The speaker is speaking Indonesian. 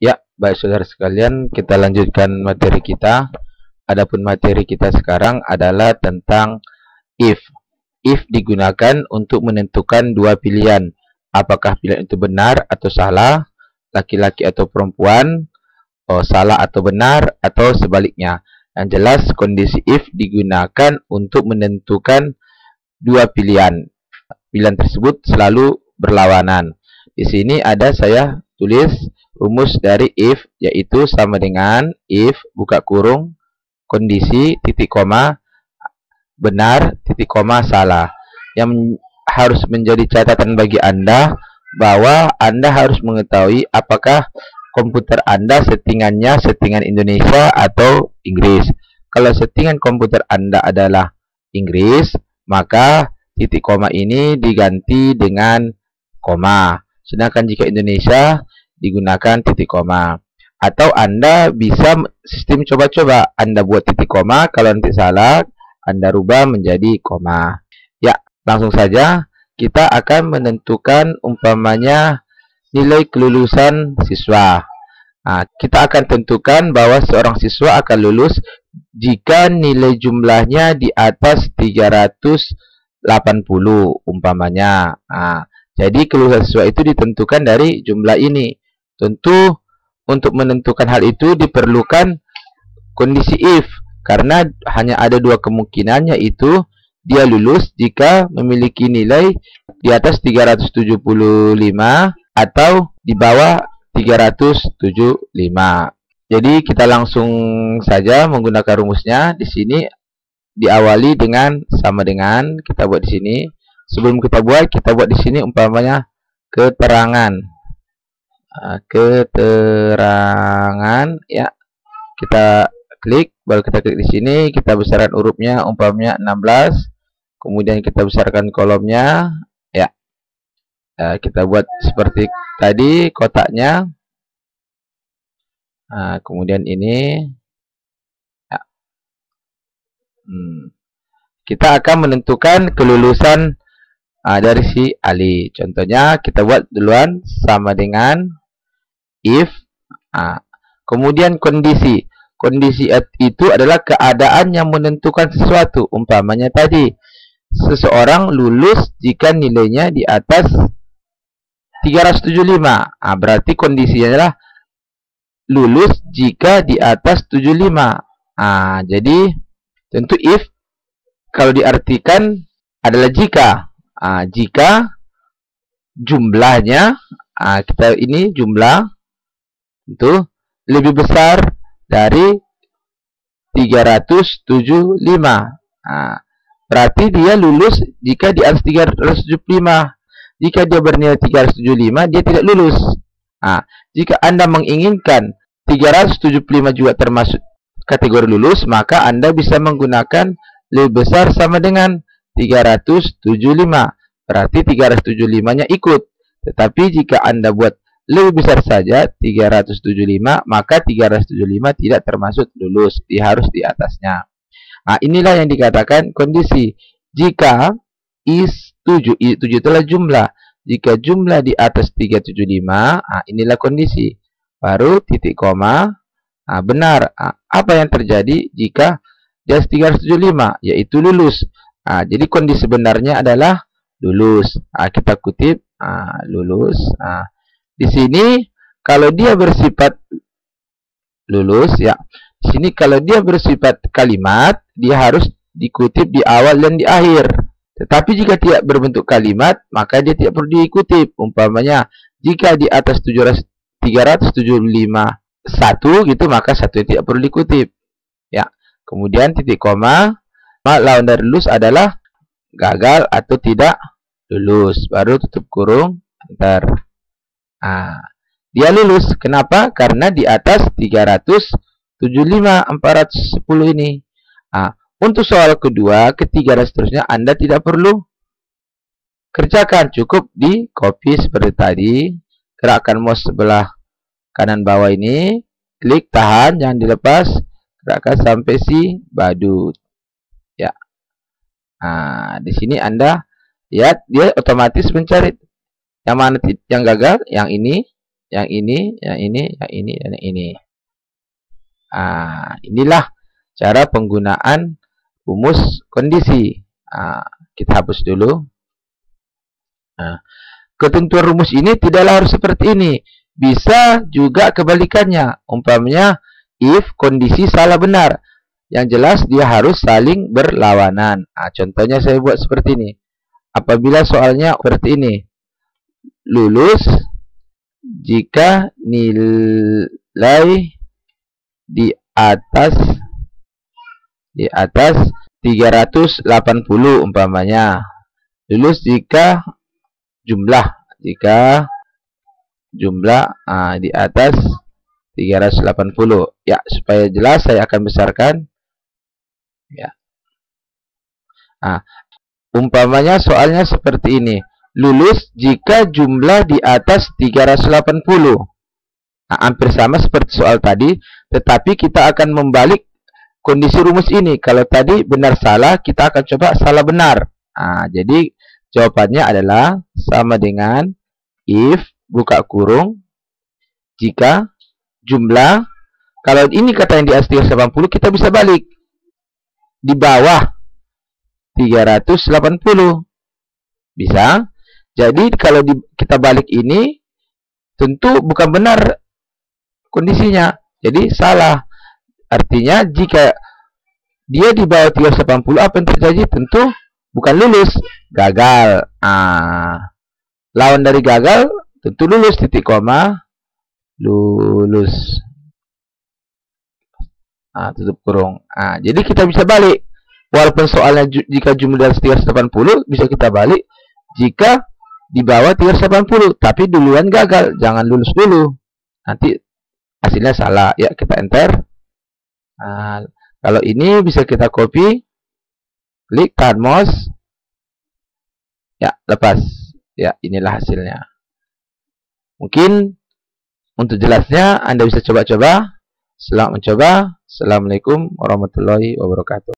Ya, baik saudara sekalian, kita lanjutkan materi kita. Adapun materi kita sekarang adalah tentang if. If digunakan untuk menentukan dua pilihan. Apakah pilihan itu benar atau salah, laki-laki atau perempuan, salah atau benar, atau sebaliknya. Yang jelas, kondisi if digunakan untuk menentukan dua pilihan. Pilihan tersebut selalu berlawanan. Di sini ada saya tulis rumus dari if, yaitu sama dengan if buka kurung kondisi titik koma benar titik koma salah. Yang harus menjadi catatan bagi Anda bahwa Anda harus mengetahui apakah komputer Anda settingannya settingan Indonesia atau Inggris. Kalau settingan komputer Anda adalah Inggris, maka titik koma ini diganti dengan koma. Sedangkan jika Indonesia digunakan titik koma. Atau Anda bisa sistem coba-coba. Anda buat titik koma, kalau nanti salah, Anda rubah menjadi koma. Ya, langsung saja kita akan menentukan umpamanya nilai kelulusan siswa. Nah, kita akan tentukan bahwa seorang siswa akan lulus jika nilai jumlahnya di atas 380 umpamanya. Nah, jadi kelulusan siswa itu ditentukan dari jumlah ini. Tentu untuk menentukan hal itu diperlukan kondisi if, karena hanya ada dua kemungkinan, yaitu dia lulus jika memiliki nilai di atas 375 atau di bawah 375. Jadi kita langsung saja menggunakan rumusnya. Di sini diawali dengan sama dengan, kita buat di sini. Sebelum kita buat di sini umpamanya keterangan. Keterangan, ya. Kita klik, baru kita klik di sini, kita besarkan hurufnya umpamanya 16. Kemudian kita besarkan kolomnya, ya. Kita buat seperti tadi kotaknya. Kemudian ini, ya. Kita akan menentukan kelulusan dari si Ali. Contohnya kita buat duluan sama dengan if, kemudian kondisi. Kondisi itu adalah keadaan yang menentukan sesuatu. Umpamanya tadi, seseorang lulus jika nilainya di atas 375. Berarti kondisinya adalah lulus jika di atas 75. Jadi tentu if kalau diartikan adalah jika. Jika jumlahnya, kita ini jumlah itu lebih besar dari 375. Berarti dia lulus jika di atas 375. Jika dia bernilai 375, dia tidak lulus. Jika Anda menginginkan 375 juga termasuk kategori lulus, maka Anda bisa menggunakan lebih besar sama dengan 375. Berarti 375-nya ikut. Tetapi jika Anda buat lebih besar saja 375, maka 375 tidak termasuk lulus, dia harus di atasnya. Inilah yang dikatakan kondisi. Jika is 7, 7 itulah jumlah. Jika jumlah di atas 375, inilah kondisi. Baru titik koma, benar. Apa yang terjadi jika di atas 375, yaitu lulus. Jadi kondisi sebenarnya adalah lulus. Kita kutip lulus. Di sini kalau dia bersifat lulus, ya. Di sini kalau dia bersifat kalimat, dia harus dikutip di awal dan di akhir. Tetapi jika tidak berbentuk kalimat, maka dia tidak perlu dikutip. Umpamanya jika di atas 375 1 gitu, maka satu tidak perlu dikutip. Ya. Kemudian titik koma, lawan dari lulus adalah gagal atau tidak lulus. Baru tutup kurung, enter. Dia lulus. Kenapa? Karena di atas 375 410 ini. Untuk soal kedua, ketiga dan seterusnya Anda tidak perlu kerjakan, cukup di copy seperti tadi. Gerakkan mouse sebelah kanan bawah ini, klik, tahan, jangan dilepas, gerakkan sampai si badut. Ya. Di sini Anda lihat dia otomatis mencari yang mana yang gagal, yang ini, yang ini, yang ini, yang ini, dan yang ini. Inilah cara penggunaan rumus kondisi. Kita hapus dulu. Ketentuan rumus ini tidaklah harus seperti ini. Bisa juga kebalikannya. Umpamanya, if kondisi salah benar. Yang jelas dia harus saling berlawanan. Contohnya saya buat seperti ini. Apabila soalnya seperti ini. Lulus jika nilai di atas 380 umpamanya. Lulus jika jumlah di atas 380. Ya, supaya jelas saya akan besarkan. Ya. Umpamanya soalnya seperti ini. Lulus jika jumlah di atas 380. Hampir sama seperti soal tadi, tetapi kita akan membalik kondisi rumus ini. Kalau tadi benar salah, kita akan coba salah benar. Jadi jawabannya adalah sama dengan if buka kurung jika jumlah, kalau ini kata yang di atas 380, kita bisa balik di bawah 380. Bisa. Jadi kalau kita balik ini tentu bukan benar kondisinya. Jadi salah. Artinya jika dia di bawah 380, apa yang terjadi? Tentu bukan lulus, gagal. Lawan dari gagal tentu lulus, titik koma, lulus. Tutup kurung. Jadi kita bisa balik. Walaupun soalnya jika jumlah di atas 380, bisa kita balik jika di bawah 380, tapi duluan gagal, jangan lulus dulu. Nanti hasilnya salah. Ya, kita enter. Kalau ini bisa kita copy, klik kanan mouse. Ya, lepas. Ya, inilah hasilnya. Mungkin untuk jelasnya Anda bisa coba-coba. Selamat mencoba. Assalamualaikum warahmatullahi wabarakatuh.